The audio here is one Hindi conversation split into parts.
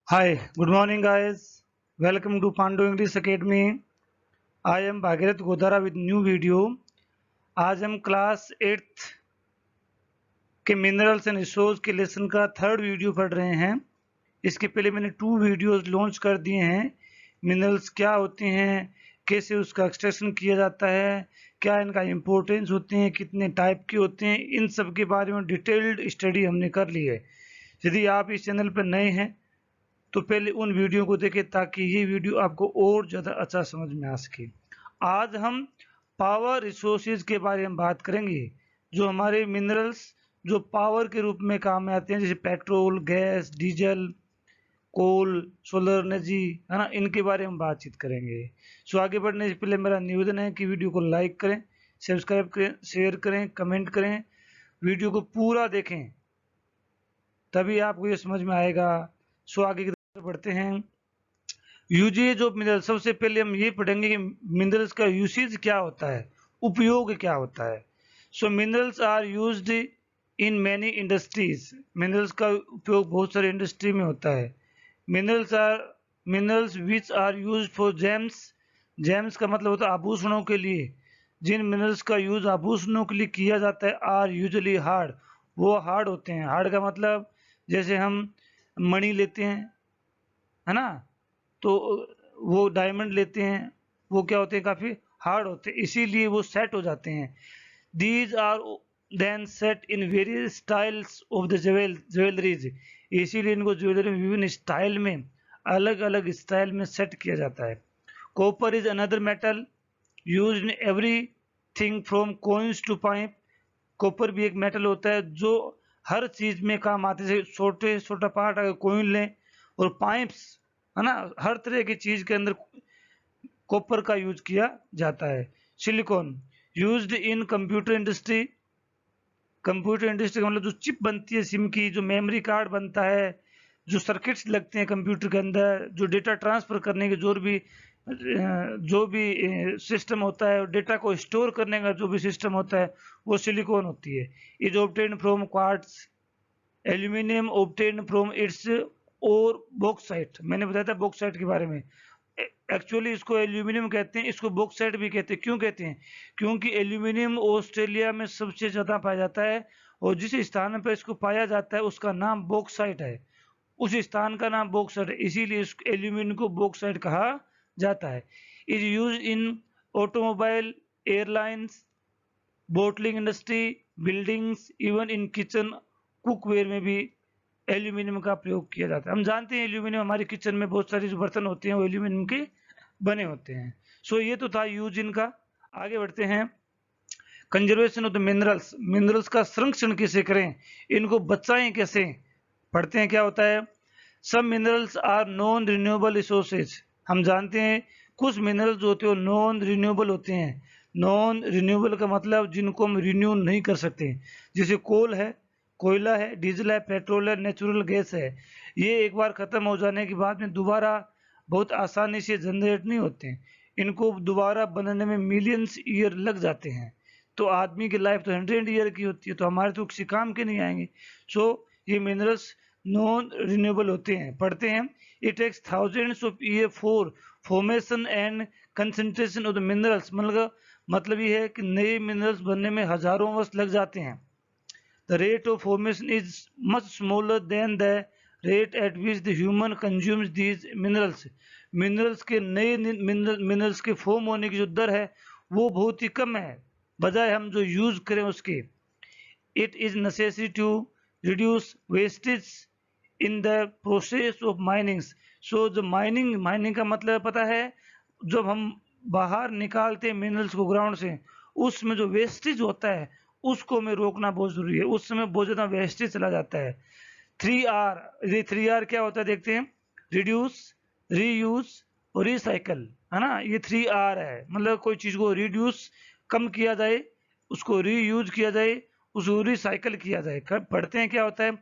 Hi, good morning, guys. Welcome to Pandu English Academy. I am Bhagirath Godara with new video. आज हम क्लास 8th के मिनरल्स एंड रिसोर्स के लेसन का थर्ड वीडियो पढ़ रहे हैं। इसके पहले मैंने 2 वीडियोस लॉन्च कर दिए हैं। मिनरल्स क्या होते हैं, कैसे उसका एक्सट्रैक्शन किया जाता है, क्या इनका इम्पोर्टेंस होते हैं, कितने टाइप के होते हैं, इन सब के बारे में डिटेल्ड स्टडी हमने कर ली है। यदि आप इस चैनल पर नए हैं तो पहले उन वीडियो को देखें ताकि ये वीडियो आपको और ज़्यादा अच्छा समझ में आ सके। आज हम पावर रिसोर्सेज के बारे में बात करेंगे, जो हमारे मिनरल्स जो पावर के रूप में काम में आते हैं, जैसे पेट्रोल, गैस, डीजल, कोल, सोलर एनर्जी, है ना, इनके बारे में बातचीत करेंगे। सो आगे बढ़ने से पहले मेरा निवेदन है कि वीडियो को लाइक करें, सब्सक्राइब करें, शेयर करें, कमेंट करें, वीडियो को पूरा देखें, तभी आपको ये समझ में आएगा। सो आगे की तरफ बढ़ते हैं। यूजेज ऑफ मिनरल, सबसे पहले हम ये पढ़ेंगे कि मिनरल्स का यूसेज क्या होता है, उपयोग क्या होता है। So minerals are used in many industries, minerals का उपयोग बहुत सारे इंडस्ट्री में होता है। Minerals which are used for gems, gems का मतलब होता है आभूषणों के लिए। जिन मिनरल्स का यूज आभूषणों के लिए किया जाता है आर यूजुअली हार्ड, वो हार्ड होते हैं। हार्ड का मतलब जैसे हम मणि लेते हैं, है ना, तो वो डायमंड लेते हैं, वो क्या होते हैं, काफ़ी हार्ड होते हैं, इसीलिए वो सेट हो जाते हैं। These are then set in various styles of the jewelleries, इसीलिए इनको ज्वेलरी में विभिन्न स्टाइल में, अलग अलग स्टाइल में सेट किया जाता है। Copper is another metal use in everything from coins to pipe, copper भी एक मेटल होता है जो हर चीज में काम आते हैं। छोटे छोटा पार्ट अगर कोइन लें और पाइप्स, है ना, हर तरह की चीज के अंदर कॉपर का यूज किया जाता है। Silicon used in computer industry, computer industry का मतलब जो चिप बनती है सिम की, जो मेमोरी कार्ड बनता है, जो सर्किट्स लगते हैं कंप्यूटर के अंदर, जो डेटा ट्रांसफर करने के जो भी सिस्टम होता है, डेटा को स्टोर करने का जो भी सिस्टम होता है, वो सिलिकॉन होती है। Is obtained from quartz, aluminium obtained from its और बॉक्साइट, मैंने बताया था बॉक्साइट के बारे में। एक्चुअली इसको एल्यूमिनियम कहते हैं, इसको बॉक्साइट भी कहते हैं। क्यों कहते हैं? क्योंकि एल्यूमिनियम ऑस्ट्रेलिया में सबसे ज़्यादा पाया जाता है, और जिस स्थान पर इसको पाया जाता है उसका नाम बॉक्साइट है, उस स्थान का नाम बॉक्साइट है, इसीलिए इस एल्यूमिनियम को बॉक्साइट कहा जाता है। Is use in automobile, airlines, bottling industry, buildings, even in kitchen cookware में भी एल्यूमिनियम का प्रयोग किया जाता है। हम जानते हैं एल्यूमिनियम हमारे किचन में बहुत सारी जो बर्तन होते हैं वो एल्यूमिनियम के बने होते हैं। सो ये तो था यूज इनका। आगे बढ़ते हैं। Conservation of the minerals, minerals का संरक्षण कैसे करें, इनको बचाएं कैसे, पढ़ते हैं क्या होता है। सब minerals are non renewable resources, हम जानते हैं कुछ मिनरल्स जो होते हैं नॉन रिन्यूएबल होते हैं। नॉन रिन्यूएबल का मतलब जिनको हम रिन्यू नहीं कर सकते, जैसे कोल है, कोयला है, डीजल है, पेट्रोल है, नेचुरल गैस है। ये एक बार खत्म हो जाने के बाद में दोबारा बहुत आसानी से जनरेट नहीं होते हैं, इनको दोबारा बनने में मिलियंस ईयर लग जाते हैं। तो आदमी की लाइफ तो 100 ईयर की होती है, तो हमारे तो किसी काम के नहीं आएंगे। सो ये मिनरल्स नॉन रिन्यूएबल होते हैं। पढ़ते हैं। It takes thousands of year for formation and concentration of the minerals, मतलब ये है कि नए मिनरल्स बनने में हजारों वर्ष लग जाते हैं। The rate of formation is much smaller than the rate at which the human consumes these minerals. Minerals के नए मिनरल्स के फॉर्म होने की जो दर है वो बहुत ही कम है बजाय हम जो यूज करें उसके। It is necessary to reduce wastage in the process of minings. So जो माइनिंग का मतलब पता है, जब हम बाहर निकालते हैं मिनरल्स को ग्राउंड से, उसमें जो वेस्टेज होता है उसको हमें रोकना बहुत जरूरी है, उस समय बहुत ज्यादा वेस्टेज चला जाता है। 3R, ये 3R क्या होता है देखते हैं। रिड्यूस, रीयूज और रिसाइकल, है ना, ये 3R है। मतलब कोई चीज को रिड्यूस कम किया जाए, उसको रीयूज किया जाए, उसको रिसाइकल किया जाए। पढ़ते हैं क्या होता है।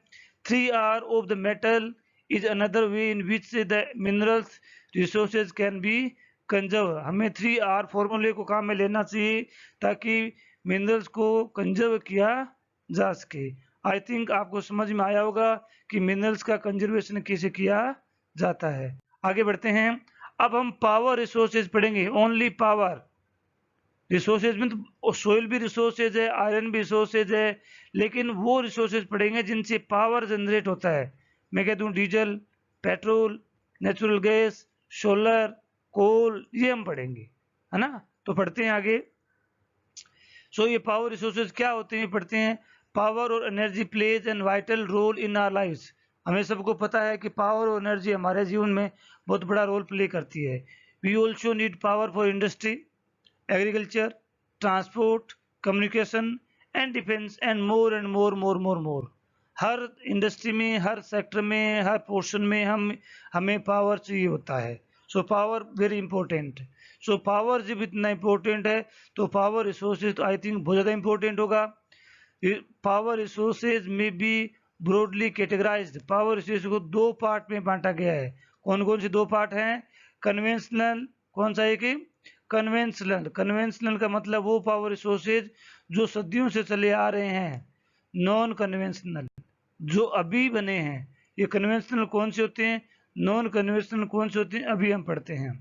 3R of the metal is another way in which the minerals resources can be conserve. हमें 3R फॉर्मूले को काम में लेना चाहिए ताकि मिनरल्स को कंजर्व किया जा सके। आई थिंक आपको समझ में आया होगा कि मिनरल्स का कंजर्वेशन कैसे किया जाता है। आगे बढ़ते हैं। अब हम पावर रिसोर्सेज पढ़ेंगे। ओनली पावर रिसोर्सेज में तो सोइल भी रिसोर्सेज है, आयरन भी रिसोर्सेज है, लेकिन वो रिसोर्सेज पढ़ेंगे जिनसे पावर जनरेट होता है। मैं कहता हूँ diesel, petrol, natural gas, solar, coal, ये हम पढ़ेंगे, है ना। तो पढ़ते हैं आगे। सो ये पावर रिसोर्सेज क्या होते हैं पढ़ते हैं। पावर और energy plays an vital role in our lives. हमें सबको पता है कि पावर और एनर्जी हमारे जीवन में बहुत बड़ा रोल प्ले करती है। We also need power for industry, agriculture, transport, communication and defence and more and more more more more. हर इंडस्ट्री में, हर सेक्टर में, हर पोर्शन में हमें पावर चाहिए होता है। So power very important. So power जब इतना इंपॉर्टेंट है तो पावर रिसोर्सेज तो आई थिंक बहुत ज़्यादा इंपॉर्टेंट होगा। पावर रिसोर्सेज में B broadly categorised. Power resources को दो पार्ट में बांटा गया है। कौन कौन से दो पार्ट हैं? कन्वेंशनल, कौन सा एक? कन्वेंशनल। कन्वेंशनल का मतलब वो पावर रिसोर्सेज जो सदियों से चले आ रहे हैं। नॉन कन्वेंशनल जो अभी बने हैं। ये कन्वेंशनल कौन से होते हैं, नॉन कन्वेंशनल कौन से होते हैं, अभी हम पढ़ते हैं।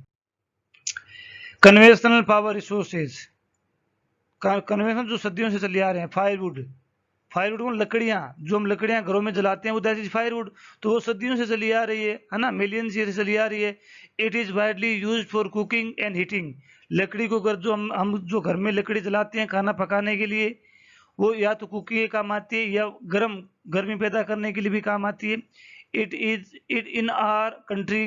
कन्वेंशनल पावर रिसोर्सेज, कन्वेंशनल जो सदियों से चले आ रहे हैं। फायरवुड, फायरवुड को लकड़ियाँ, जो हम लकड़ियाँ घरों में जलाते हैं वो दैट इज फायरवुड। तो वो सदियों से चली आ रही है ना, मिलियंस ईयर से चली आ रही है। It is widely used for cooking and heating. लकड़ी को अगर जो हम जो घर में लकड़ी जलाते हैं खाना पकाने के लिए, वो या तो कुकिंग के काम आती है या गर्मी पैदा करने के लिए भी काम आती है। It in our country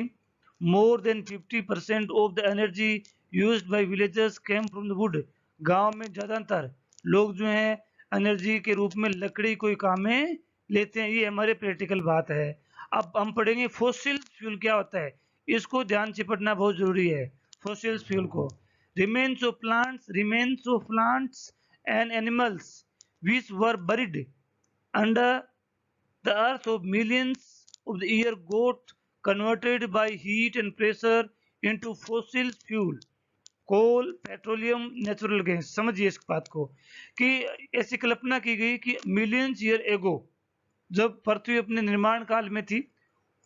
more than 50% of the energy used by villagers came from the wood. गांव में ज्यादातर लोग जो हैं एनर्जी के रूप में लकड़ी को काम में लेते हैं। ये हमारे प्रैक्टिकल बात है। अब हम पढ़ेंगे फॉसिल फ्यूल क्या होता है। इसको ध्यान से पढ़ना बहुत जरूरी है। फॉसिल फ्यूल को remains of plants and animals which were buried under the earth of millions of the year got converted by heat and pressure into fossil fuel, coal, petroleum, natural gas. समझिए इस बात को कि ऐसी कल्पना की गई कि मिलियंस ईयर एगो जब पृथ्वी अपने निर्माण काल में थी,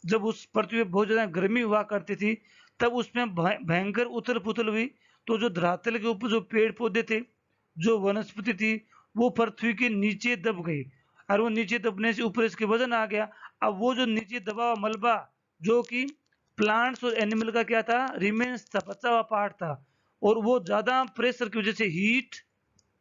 जब उस पृथ्वी पर बहुत ज्यादा गर्मी हुआ करती थी, तब उसमें भयंकर उथल पुथल हुई। तो जो धरातल के ऊपर जो पेड़ पौधे थे, जो वनस्पति थी, वो पृथ्वी के नीचे दब गई। और वो नीचे दबने से ऊपर इसके वजन आ गया। अब वो जो नीचे दबा हुआ मलबा, जो कि प्लांट्स और एनिमल का क्या था, रिमेन्स था, बचा हुआ पार्ट था, और वो ज्यादा प्रेशर की वजह से, हीट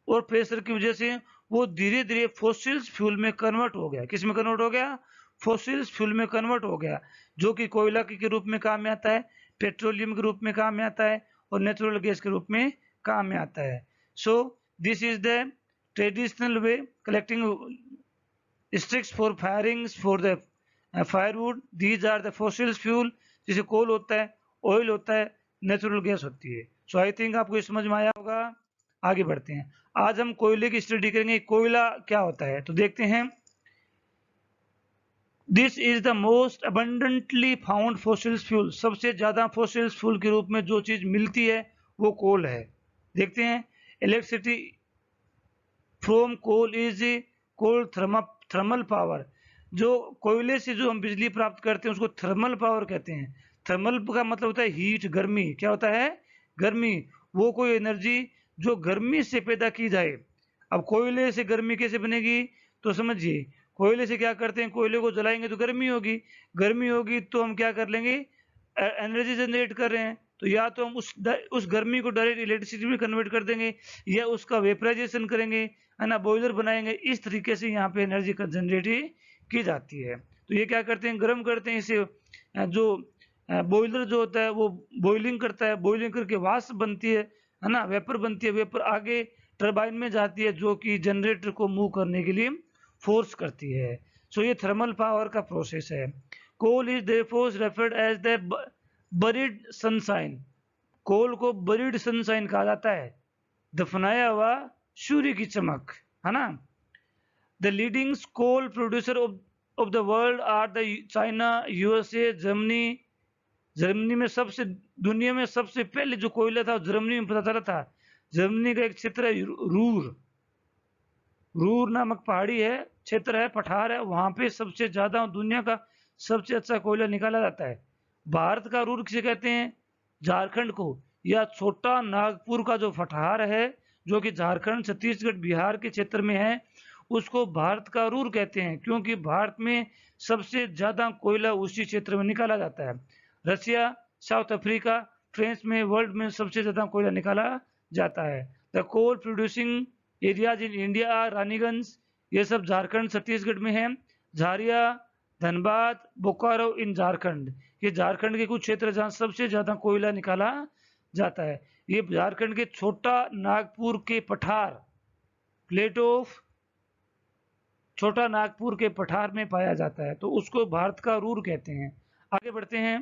और प्रेशर की वजह से वो धीरे धीरे फॉसिल्स फ्यूल में कन्वर्ट हो गया। किस में कन्वर्ट हो गया? फॉसिल्स फ्यूल में कन्वर्ट हो गया, जो कि कोयला के रूप में काम में आता है, पेट्रोलियम के रूप में काम में आता है, और नेचुरल गैस के रूप में काम में आता है। So this is the traditional way collecting sticks for firings for the firewood. These are the fossil fuel, जैसे कोल होता है, ऑयल होता है, नेचुरल गैस होती है। सो आई थिंक आपको ये समझ में आया होगा। आगे बढ़ते हैं। आज हम कोयले की स्टडी करेंगे। कोयला क्या होता है तो देखते हैं। This is the most abundantly found fossils fuel. सबसे ज्यादा फॉसिल्स फ्यूल के रूप में जो चीज मिलती है वो कोल है। देखते हैं। Electricity from coal is called thermal power. जो कोयले से जो हम बिजली प्राप्त करते हैं उसको थर्मल पावर कहते हैं। थर्मल का मतलब होता है हीट, गर्मी। क्या होता है? गर्मी। वो कोई एनर्जी जो गर्मी से पैदा की जाए। अब कोयले से गर्मी कैसे बनेगी तो समझिए। कोयले से क्या करते हैं, कोयले को जलाएंगे तो गर्मी होगी, गर्मी होगी तो हम क्या कर लेंगे, एनर्जी जनरेट कर रहे हैं, तो या तो हम उस गर्मी को डायरेक्ट इलेक्ट्रिसिटी में कन्वर्ट कर देंगे, या उसका वेपराइजेशन करेंगे, है ना, बॉयलर बनाएंगे। इस तरीके से यहाँ पे एनर्जी का जनरेट की जाती है। तो ये क्या करते हैं, गर्म करते हैं इसे। जो बॉयलर जो होता है वो बॉइलिंग करता है, बॉइलिंग करके वाष्प बनती है ना, वेपर बनती है। वेपर आगे टरबाइन में जाती है जो कि जनरेटर को मूव करने के लिए फोर्स करती है। सो ये थर्मल पावर का प्रोसेस है। Coal is therefore referred as the buried sunshine. Coal को बरीड सनशाइन कहा जाता है, दफनाया हुआ सूर्य की चमक, है ना। The leading coal producer of the world are the China, USA, Germany. Germany में सबसे, दुनिया में सबसे पहले जो कोयला था जर्मनी में पता चला था। जर्मनी का एक क्षेत्र है रूर, रूर नामक पहाड़ी है, क्षेत्र है, पठार है, वहां पे सबसे ज्यादा दुनिया का सबसे अच्छा कोयला निकाला जाता है। भारत का रूर किसे कहते हैं? झारखंड को। या छोटा नागपुर का जो पठार है, जो कि झारखंड, छत्तीसगढ़, बिहार के क्षेत्र में है, उसको भारत का रूर कहते हैं, क्योंकि भारत में सबसे ज्यादा कोयला उसी क्षेत्र में निकाला जाता है। रसिया, साउथ अफ्रीका, फ्रांस में वर्ल्ड में सबसे ज्यादा कोयला निकाला जाता है। The coal producing areas in India, Raniganj, ये सब झारखंड छत्तीसगढ़ में है। झारिया, धनबाद, बोकारो इन झारखंड, ये झारखंड के कुछ क्षेत्र जहां सबसे ज्यादा कोयला निकाला जाता है। ये झारखंड के छोटा नागपुर के पठार, प्लेट ऑफ छोटा नागपुर के पठार में पाया जाता है, तो उसको भारत का रूर कहते हैं। आगे बढ़ते हैं।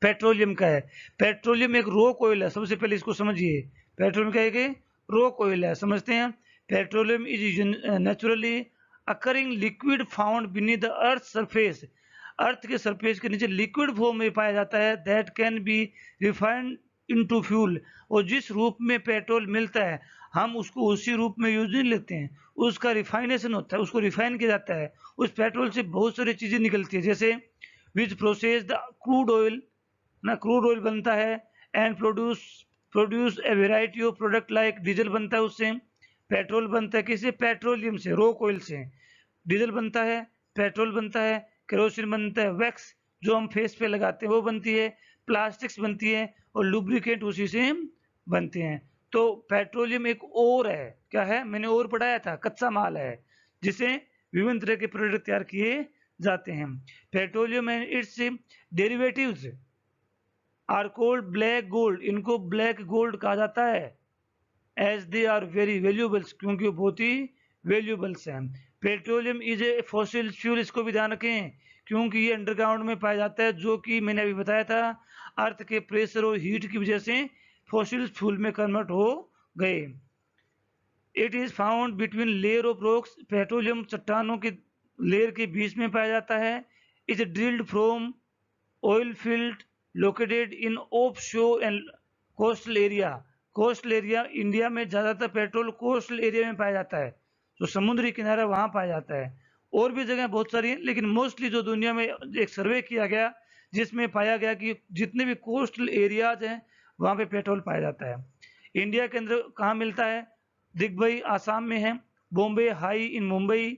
पेट्रोलियम का है। पेट्रोलियम एक रो कोयल है, सबसे पहले इसको समझिए। पेट्रोलियम क्या है कि रो कोयल है, समझते हैं। Petroleum is naturally occurring liquid found beneath the earth surface, earth के सरफेस के नीचे लिक्विड फॉर्म में पाया जाता है। That can be refined into fuel, और जिस रूप में पेट्रोल मिलता है हम उसको उसी रूप में यूज नहीं लेते हैं, उसका रिफाइनेशन होता है, उसको रिफाइन किया जाता है। उस पेट्रोल से बहुत सारी चीजें निकलती है, जैसे which process the crude oil ना, क्रूड ऑयल बनता है, and produce a variety of product like diesel बनता है उससे, पेट्रोल बनता है किससे? पेट्रोलियम से, रो कोयल से। डीजल बनता है, पेट्रोल बनता है, केरोसिन बनता है, वैक्स जो हम फेस पे लगाते हैं वो बनती है, प्लास्टिक्स बनती है, और लुब्रिकेंट उसी से बनते हैं। तो पेट्रोलियम एक और है, क्या है? मैंने और पढ़ाया था, कच्चा माल है जिसे विभिन्न तरह के प्रोडक्ट तैयार किए जाते हैं। Petroleum and its derivatives are called black gold, इनको ब्लैक गोल्ड कहा जाता है, as they are very valuables, क्योंकि वो बहुत ही वैल्यूएबल्स हैं। Petroleum is a fossil fuel, इसको भी ध्यान रखें, क्योंकि ये अंडरग्राउंड में पाया जाता है, जो कि मैंने अभी बताया था, अर्थ के प्रेशर और हीट की वजह से फॉसिल फ्यूल में कन्वर्ट हो गए। It is found between layer of rocks, petroleum चट्टानों के लेयर के बीच में पाया जाता है। Is drilled from oil field located in offshore and coastal area, coastal area, India में ज्यादातर पेट्रोल कोस्टल एरिया में पाया जाता है, जो समुद्री किनारा वहां पाया जाता है। और भी जगह बहुत सारी हैं, लेकिन मोस्टली जो दुनिया में एक सर्वे किया गया जिसमें पाया गया कि जितने भी कोस्टल एरियाज हैं वहां पे पेट्रोल पाया जाता है। इंडिया के अंदर कहाँ मिलता है? दिग्बई आसाम में है, Bombay high in Mumbai,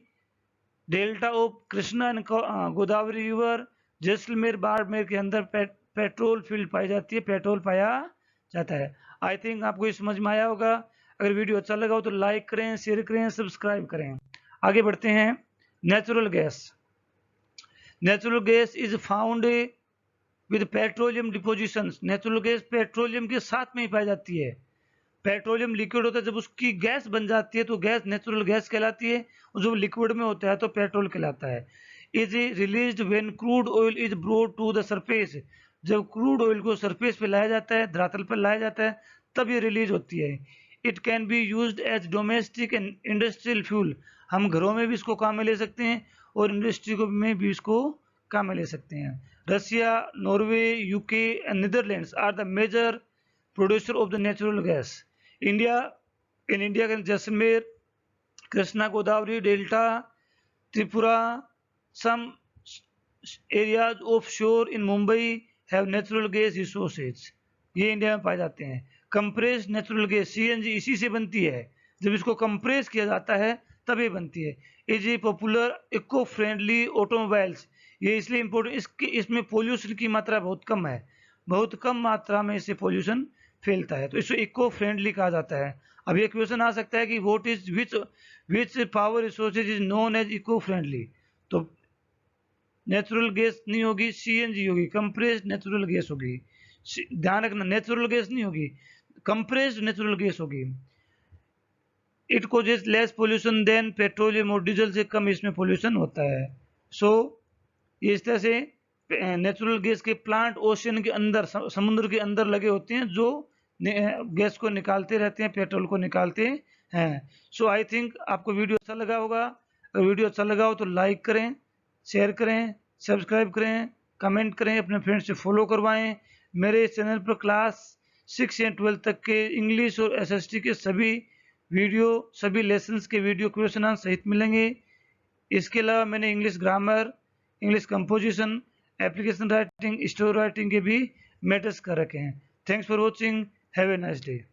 delta of Krishna and Godavari river, Jaisalmer Barmer के अंदर पेट्रोल फील्ड पाई जाती है, पेट्रोल पाया जाता है। आई थिंक आपको ये समझ में आया होगा। अगर वीडियो अच्छा लगा हो तो लाइक करें, शेयर करें, सब्सक्राइब करें। आगे बढ़ते हैं। Natural gas. Natural gas is found with petroleum depositions, natural gas petroleum के साथ में ही पाई जाती है। पेट्रोलियम लिक्विड होता है, जब उसकी गैस बन जाती है तो गैस नेचुरल गैस कहलाती है, और जब लिक्विड में होता है तो पेट्रोल कहलाता है। Is released when crude oil is brought to the surface, जब क्रूड ऑयल को सरफेस पे लाया जाता है, धरातल पर लाया जाता है, तब ये रिलीज होती है। It can be used as domestic and industrial fuel, हम घरों में भी इसको काम में ले सकते हैं और इंडस्ट्री में भी इसको काम में ले सकते हैं। Russia, Norway, UK and Netherlands are the major producer of the natural gas. India, in India के Jaisalmer, Krishna Godavari delta, Tripura, some areas offshore in Mumbai have natural gas resources, ये इंडिया में पाए जाते हैं। कंप्रेस्ड नेचुरल गैस सीएनजी इसी से बनती है, जब इसको कंप्रेस किया जाता है तब ये बनती है। Is a popular eco friendly automobiles, ये इसलिए इम्पोर्टेंट, इसमें पोल्यूशन की मात्रा बहुत कम है, बहुत कम मात्रा में इससे पोल्यूशन फैलता है, तो इसको इको फ्रेंडली कहा जाता है। अब ये क्वेश्चन आ सकता है कि what is which power resources is known as eco friendly, तो नेचुरल गैस नहीं होगी, सीएनजी होगी, कंप्रेस्ड नेचुरल गैस होगी। ध्यान रखना, नेचुरल गैस नहीं होगी, कंप्रेस्ड नेचुरल गैस होगी। It causes less pollution than petroleum, और डीजल से कम इसमें पोल्यूशन होता है। सो ये इस तरह से नेचुरल गैस के प्लांट ओशन के अंदर, समुद्र के अंदर लगे होते हैं, जो गैस को निकालते रहते हैं, पेट्रोल को निकालते हैं। सो आई थिंक आपको वीडियो अच्छा लगा होगा। अगर वीडियो अच्छा लगा हो तो लाइक करें, शेयर करें, सब्सक्राइब करें, कमेंट करें, अपने फ्रेंड्स से फॉलो करवाएं। मेरे इस चैनल पर क्लास 6 या 12 तक के इंग्लिश और एसएसटी के सभी वीडियो, सभी लेसन्स के वीडियो क्वेश्चन आंसर सहित मिलेंगे। इसके अलावा मैंने English grammar, English composition application writing, story writing के भी मैटर्स कर रखे हैं। Thanks for watching, have a nice day.